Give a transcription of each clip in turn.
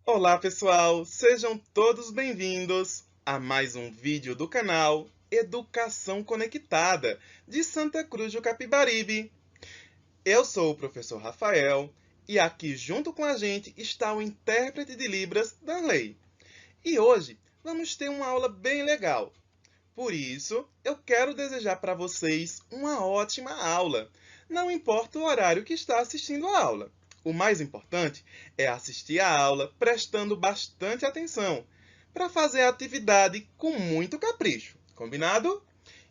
Olá pessoal, sejam todos bem-vindos a mais um vídeo do canal Educação Conectada de Santa Cruz do Capibaribe. Eu sou o professor Rafael e aqui junto com a gente está o intérprete de Libras, Danley. E hoje vamos ter uma aula bem legal. Por isso, eu quero desejar para vocês uma ótima aula. Não importa o horário que está assistindo a aula. O mais importante é assistir a aula prestando bastante atenção, para fazer a atividade com muito capricho. Combinado?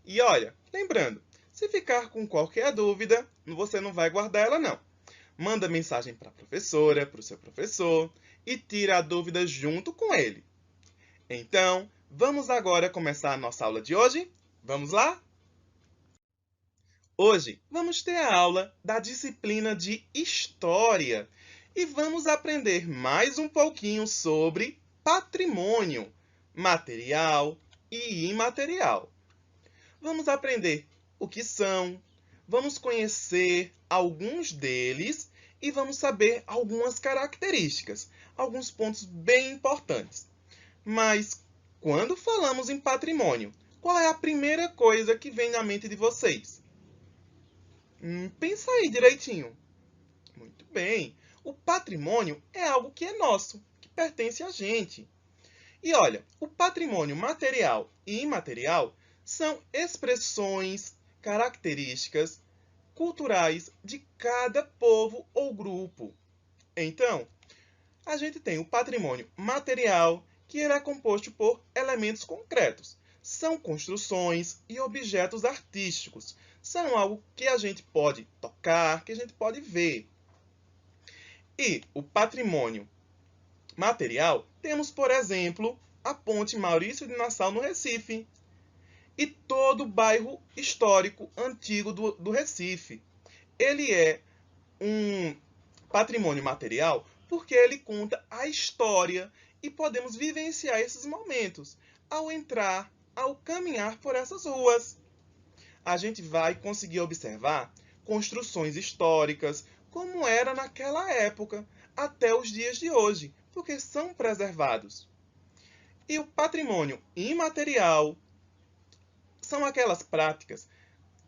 E olha, lembrando, se ficar com qualquer dúvida, você não vai guardar ela não. Manda mensagem para a professora, para o seu professor e tira a dúvida junto com ele. Então, vamos agora começar a nossa aula de hoje? Vamos lá? Hoje vamos ter a aula da disciplina de História e vamos aprender mais um pouquinho sobre patrimônio material e imaterial. Vamos aprender o que são, vamos conhecer alguns deles e vamos saber algumas características, alguns pontos bem importantes. Mas, quando falamos em patrimônio, qual é a primeira coisa que vem na mente de vocês? Pensa aí direitinho. Muito bem. O patrimônio é algo que é nosso, que pertence a gente. E olha, o patrimônio material e imaterial são expressões, características culturais de cada povo ou grupo. Então, a gente tem o patrimônio material, que ele é composto por elementos concretos. São construções e objetos artísticos. São algo que a gente pode tocar, que a gente pode ver. E o patrimônio material, temos, por exemplo, a Ponte Maurício de Nassau no Recife e todo o bairro histórico antigo do Recife. Ele é um patrimônio material porque ele conta a história e podemos vivenciar esses momentos ao entrar, ao caminhar por essas ruas. A gente vai conseguir observar construções históricas como era naquela época até os dias de hoje, porque são preservados. E o patrimônio imaterial são aquelas práticas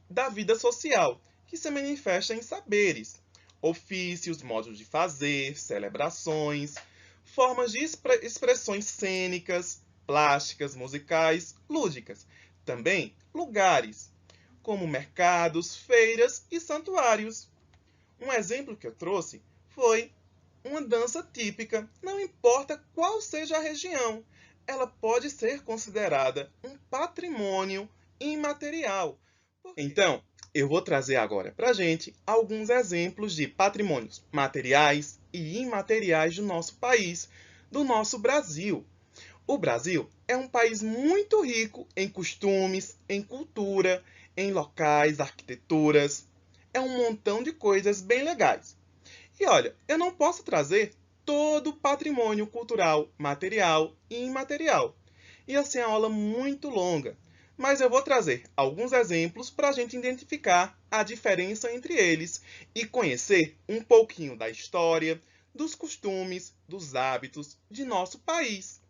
da vida social que se manifestam em saberes, ofícios, modos de fazer, celebrações, formas de expressões cênicas, plásticas, musicais, lúdicas. Também lugares, como mercados, feiras e santuários. Um exemplo que eu trouxe foi uma dança típica, não importa qual seja a região, ela pode ser considerada um patrimônio imaterial. Então, eu vou trazer agora para a gente alguns exemplos de patrimônios materiais e imateriais do nosso país, do nosso Brasil. O Brasil é um país muito rico em costumes, em cultura, em locais, arquiteturas. É um montão de coisas bem legais. E olha, eu não posso trazer todo o patrimônio cultural, material e imaterial. Ia ser uma aula muito longa, mas eu vou trazer alguns exemplos para a gente identificar a diferença entre eles e conhecer um pouquinho da história, dos costumes, dos hábitos de nosso país.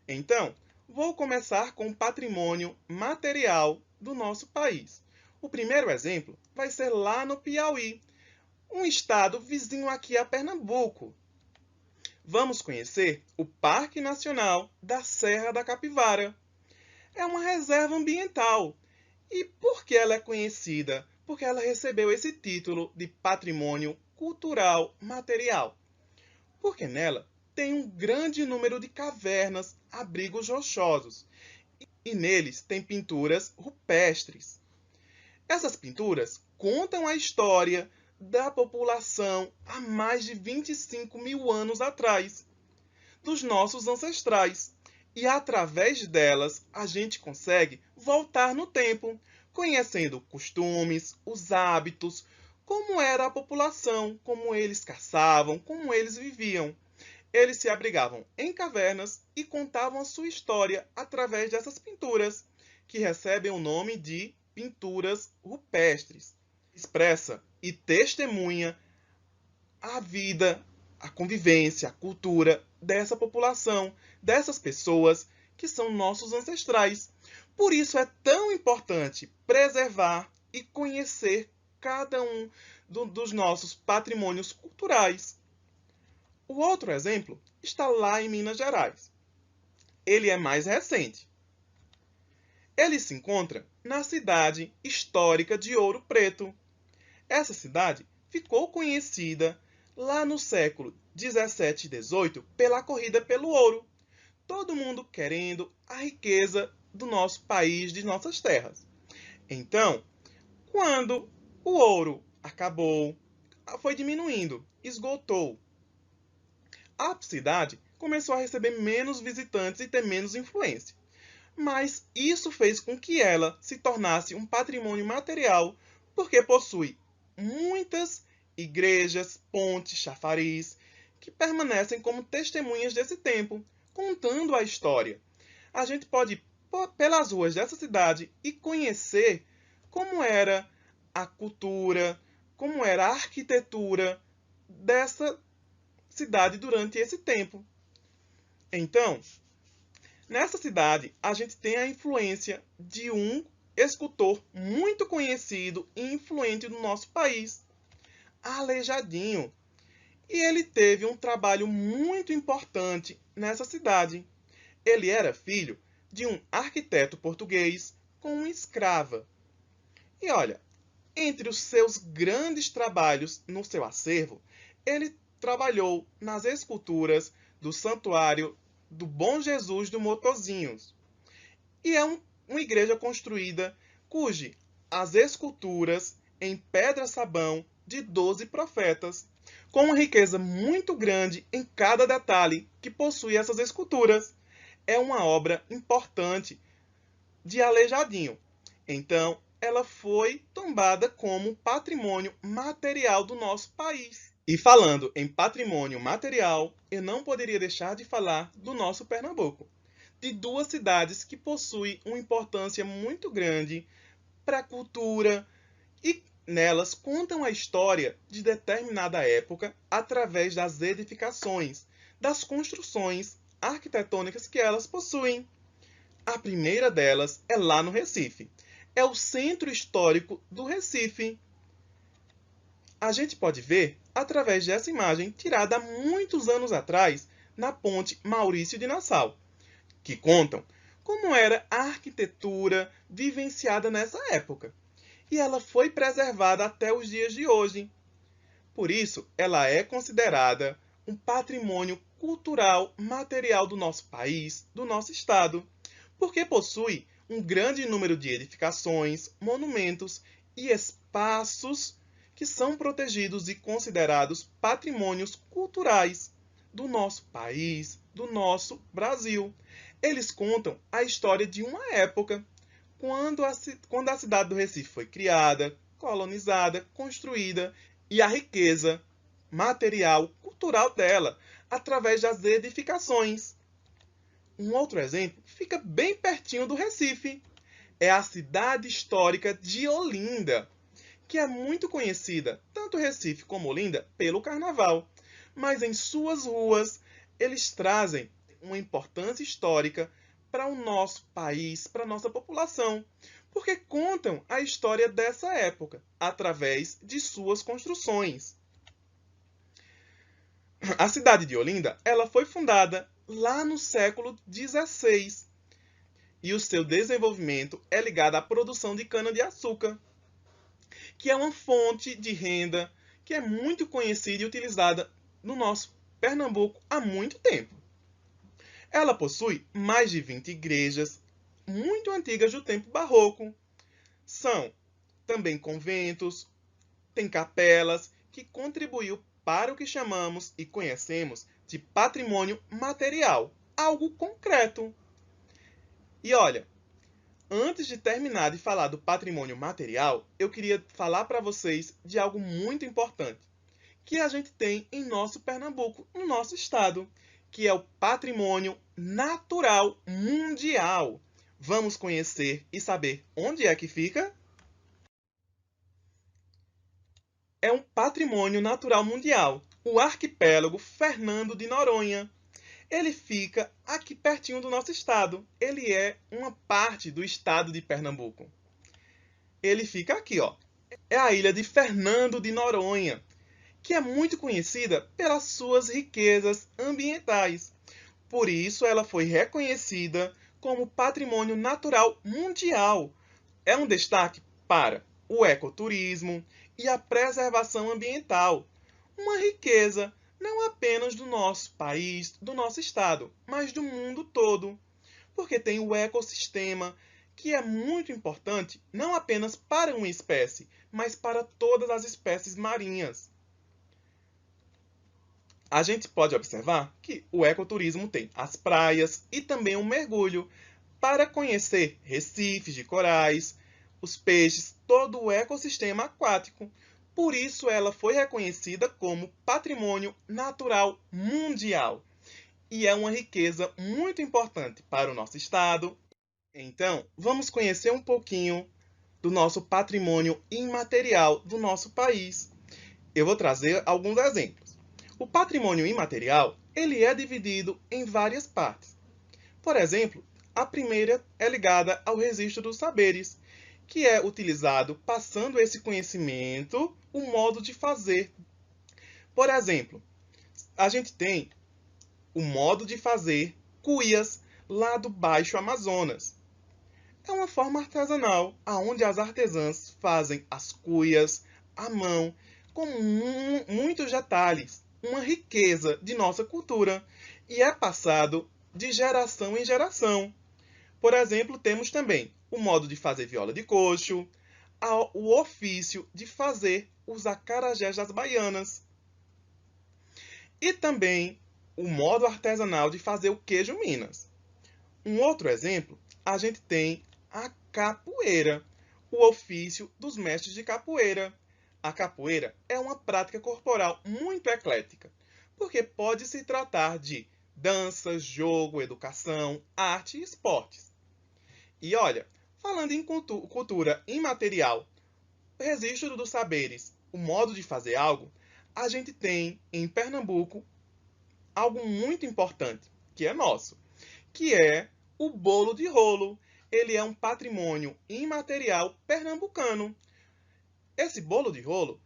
Então, vou começar com o patrimônio material do nosso país. O primeiro exemplo vai ser lá no Piauí, um estado vizinho aqui a Pernambuco. Vamos conhecer o Parque Nacional da Serra da Capivara. É uma reserva ambiental. E por que ela é conhecida? Porque ela recebeu esse título de Patrimônio Cultural Material. Porque nela tem um grande número de cavernas, abrigos rochosos. E neles tem pinturas rupestres. Essas pinturas contam a história da população há mais de 25 mil anos atrás, dos nossos ancestrais. E através delas a gente consegue voltar no tempo, conhecendo costumes, os hábitos, como era a população, como eles caçavam, como eles viviam. Eles se abrigavam em cavernas e contavam a sua história através dessas pinturas, que recebem o nome de pinturas rupestres. Expressa e testemunha a vida, a convivência, a cultura dessa população, dessas pessoas que são nossos ancestrais. Por isso é tão importante preservar e conhecer cada um dos nossos patrimônios culturais. O outro exemplo está lá em Minas Gerais. Ele é mais recente. Ele se encontra na cidade histórica de Ouro Preto. Essa cidade ficou conhecida lá no século 17 e 18 pela corrida pelo ouro. Todo mundo querendo a riqueza do nosso país, de nossas terras. Então, quando o ouro acabou, foi diminuindo, esgotou, a cidade começou a receber menos visitantes e ter menos influência. Mas isso fez com que ela se tornasse um patrimônio material, porque possui muitas igrejas, pontes, chafariz, que permanecem como testemunhas desse tempo, contando a história. A gente pode ir pelas ruas dessa cidade e conhecer como era a cultura, como era a arquitetura dessa cidade durante esse tempo. Então, nessa cidade, a gente tem a influência de um escultor muito conhecido e influente do nosso país, Aleijadinho. E ele teve um trabalho muito importante nessa cidade. Ele era filho de um arquiteto português com uma escrava. E olha, entre os seus grandes trabalhos no seu acervo, ele trabalhou nas esculturas do Santuário do Bom Jesus do Motozinhos. E é uma igreja construída as esculturas em pedra-sabão de 12 profetas, com uma riqueza muito grande em cada detalhe que possui essas esculturas. É uma obra importante de Aleijadinho. Então, ela foi tombada como patrimônio material do nosso país. E falando em patrimônio material, eu não poderia deixar de falar do nosso Pernambuco, de duas cidades que possuem uma importância muito grande para a cultura e nelas contam a história de determinada época através das edificações, das construções arquitetônicas que elas possuem. A primeira delas é lá no Recife. É o centro histórico do Recife. A gente pode ver através dessa imagem tirada há muitos anos atrás na ponte Maurício de Nassau, que contam como era a arquitetura vivenciada nessa época. E ela foi preservada até os dias de hoje. Por isso, ela é considerada um patrimônio cultural material do nosso país, do nosso estado, porque possui um grande número de edificações, monumentos e espaços que são protegidos e considerados patrimônios culturais do nosso país, do nosso Brasil. Eles contam a história de uma época, quando a cidade do Recife foi criada, colonizada, construída, e a riqueza material, cultural dela, através das edificações. Um outro exemplo fica bem pertinho do Recife. É a cidade histórica de Olinda, que é muito conhecida, tanto Recife como Olinda, pelo carnaval. Mas em suas ruas, eles trazem uma importância histórica para o nosso país, para a nossa população, porque contam a história dessa época, através de suas construções. A cidade de Olinda, ela foi fundada lá no século XVI, e o seu desenvolvimento é ligado à produção de cana-de-açúcar, que é uma fonte de renda que é muito conhecida e utilizada no nosso Pernambuco há muito tempo. Ela possui mais de 20 igrejas, muito antigas do tempo barroco. São também conventos, tem capelas, que contribuiu para o que chamamos e conhecemos de patrimônio material, algo concreto. E olha, antes de terminar de falar do patrimônio material, eu queria falar para vocês de algo muito importante que a gente tem em nosso Pernambuco, no nosso estado, que é o patrimônio natural mundial. Vamos conhecer e saber onde é que fica? É um patrimônio natural mundial, o arquipélago Fernando de Noronha. Ele fica aqui pertinho do nosso estado. Ele é uma parte do estado de Pernambuco. Ele fica aqui, ó. É a ilha de Fernando de Noronha, que é muito conhecida pelas suas riquezas ambientais. Por isso, ela foi reconhecida como Patrimônio Natural Mundial. É um destaque para o ecoturismo e a preservação ambiental. Uma riqueza não apenas do nosso país, do nosso estado, mas do mundo todo. Porque tem o ecossistema, que é muito importante não apenas para uma espécie, mas para todas as espécies marinhas. A gente pode observar que o ecoturismo tem as praias e também o mergulho para conhecer recifes de corais, os peixes, todo o ecossistema aquático. Por isso ela foi reconhecida como Patrimônio Natural Mundial. E é uma riqueza muito importante para o nosso estado. Então, vamos conhecer um pouquinho do nosso patrimônio imaterial do nosso país. Eu vou trazer alguns exemplos. O patrimônio imaterial, ele é dividido em várias partes. Por exemplo, a primeira é ligada ao registro dos saberes, que é utilizado passando esse conhecimento, o modo de fazer. Por exemplo, a gente tem o modo de fazer cuias lá do Baixo Amazonas. É uma forma artesanal, onde as artesãs fazem as cuias à mão, com muitos detalhes, uma riqueza de nossa cultura, e é passado de geração em geração. Por exemplo, temos também o modo de fazer viola de coxo, o ofício de fazer os acarajés das baianas, e também o modo artesanal de fazer o queijo Minas. Um outro exemplo, a gente tem a capoeira, o ofício dos mestres de capoeira. A capoeira é uma prática corporal muito eclética, porque pode se tratar de dança, jogo, educação, arte e esportes. E olha, falando em cultura imaterial, o registro dos saberes, o modo de fazer algo, a gente tem em Pernambuco algo muito importante, que é nosso, que é o bolo de rolo. Ele é um patrimônio imaterial pernambucano. Esse bolo de rolo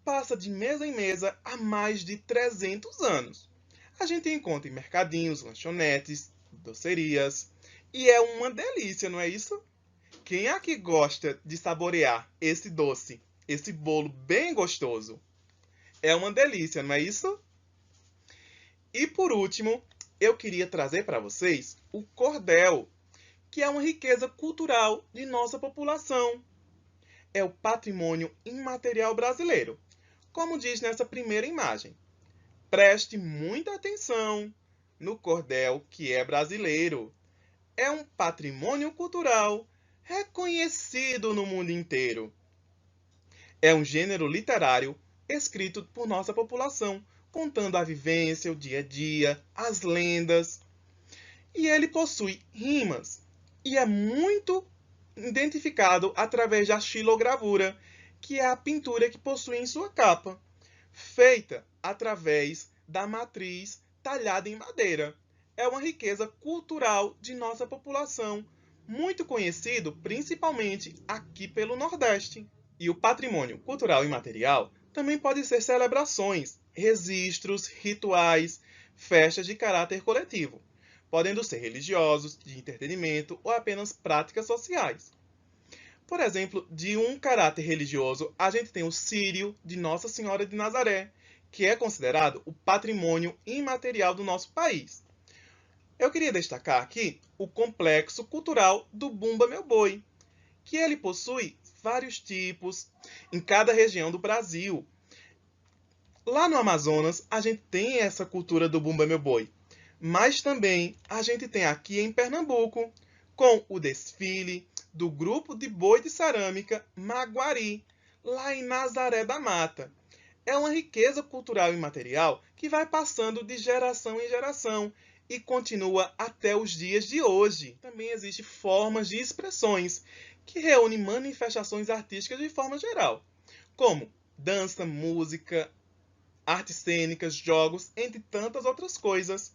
passa de mesa em mesa há mais de 300 anos. A gente encontra em mercadinhos, lanchonetes, docerias, e é uma delícia, não é isso? Quem aqui gosta de saborear esse doce, esse bolo bem gostoso? É uma delícia, não é isso? E por último, eu queria trazer para vocês o cordel, que é uma riqueza cultural de nossa população. É o patrimônio imaterial brasileiro, como diz nessa primeira imagem. Preste muita atenção no cordel, que é brasileiro. É um patrimônio cultural reconhecido no mundo inteiro. É um gênero literário escrito por nossa população, contando a vivência, o dia a dia, as lendas. E ele possui rimas e é muito identificado através da xilogravura, que é a pintura que possui em sua capa, feita através da matriz talhada em madeira. É uma riqueza cultural de nossa população, muito conhecido principalmente aqui pelo Nordeste. E o patrimônio cultural imaterial também pode ser celebrações, registros, rituais, festas de caráter coletivo, podendo ser religiosos, de entretenimento ou apenas práticas sociais. Por exemplo, de um caráter religioso, a gente tem o Círio de Nossa Senhora de Nazaré, que é considerado o patrimônio imaterial do nosso país. Eu queria destacar aqui o complexo cultural do Bumba Meu Boi, que ele possui vários tipos em cada região do Brasil. Lá no Amazonas, a gente tem essa cultura do Bumba Meu Boi, mas também a gente tem aqui em Pernambuco, com o desfile do grupo de boi de cerâmica Maguari, lá em Nazaré da Mata. É uma riqueza cultural e material que vai passando de geração em geração e continua até os dias de hoje. Também existem formas de expressões que reúnem manifestações artísticas de forma geral, como dança, música, artes cênicas, jogos, entre tantas outras coisas.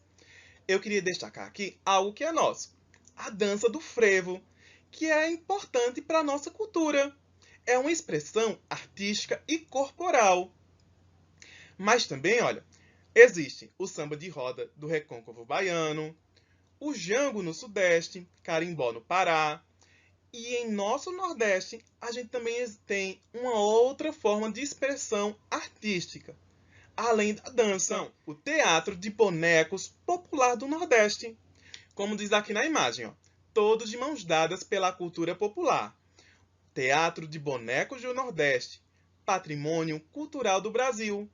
eu queria destacar aqui algo que é nosso. A dança do frevo, que é importante para a nossa cultura. É uma expressão artística e corporal. Mas também, olha, existe o samba de roda do Recôncavo Baiano, o jango no Sudeste, carimbó no Pará. E em nosso Nordeste, a gente também tem uma outra forma de expressão artística, além da dança, o teatro de bonecos popular do Nordeste. Como diz aqui na imagem, ó, todos de mãos dadas pela cultura popular. Teatro de bonecos do Nordeste, patrimônio cultural do Brasil.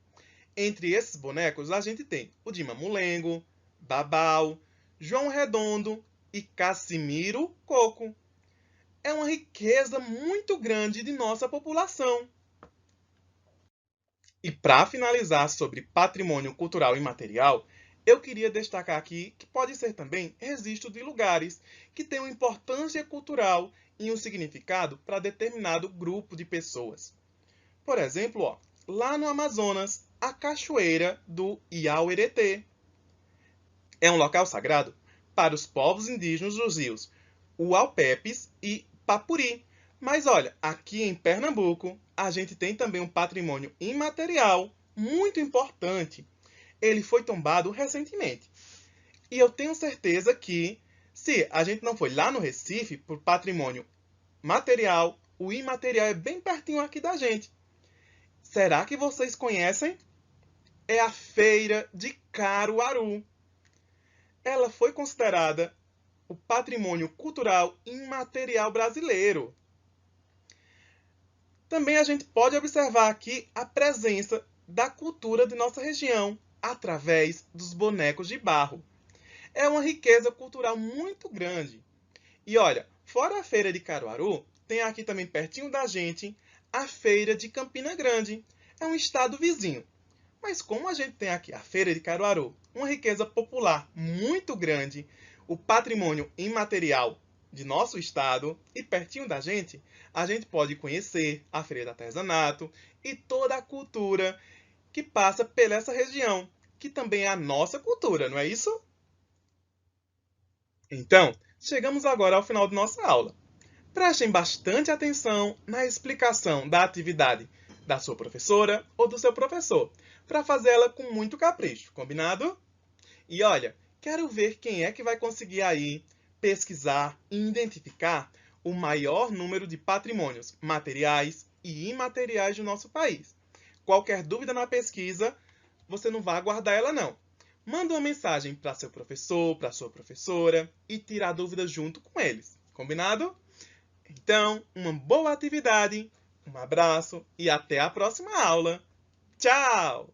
Entre esses bonecos, a gente tem o de Mamulengo, Babau, João Redondo e Cassimiro Coco. É uma riqueza muito grande de nossa população. E para finalizar sobre patrimônio cultural imaterial, eu queria destacar aqui que pode ser também registro de lugares que têm uma importância cultural e um significado para determinado grupo de pessoas. Por exemplo, ó, lá no Amazonas, a Cachoeira do Iaueretê. É um local sagrado para os povos indígenas dos rios Uaupépis e Papuri. Mas olha, aqui em Pernambuco, a gente tem também um patrimônio imaterial muito importante. Ele foi tombado recentemente. E eu tenho certeza que, se a gente não foi lá no Recife, por patrimônio material, o imaterial é bem pertinho aqui da gente. Será que vocês conhecem? É a Feira de Caruaru. Ela foi considerada o patrimônio cultural imaterial brasileiro. Também a gente pode observar aqui a presença da cultura de nossa região através dos bonecos de barro. É uma riqueza cultural muito grande. E olha, fora a Feira de Caruaru, tem aqui também pertinho da gente a Feira de Campina Grande. É um estado vizinho. Mas como a gente tem aqui a Feira de Caruaru, uma riqueza popular muito grande, o patrimônio imaterial de nosso estado e pertinho da gente, a gente pode conhecer a Feira de Artesanato e toda a cultura que passa pela essa região, que também é a nossa cultura, não é isso? Então, chegamos agora ao final de nossa aula. Prestem bastante atenção na explicação da atividade da sua professora ou do seu professor, para fazê-la com muito capricho, combinado? E olha, quero ver quem é que vai conseguir aí pesquisar e identificar o maior número de patrimônios materiais e imateriais do nosso país. Qualquer dúvida na pesquisa, você não vai aguardar ela não. Manda uma mensagem para seu professor, para sua professora e tira a dúvida junto com eles. Combinado? Então, uma boa atividade, um abraço e até a próxima aula. Tchau!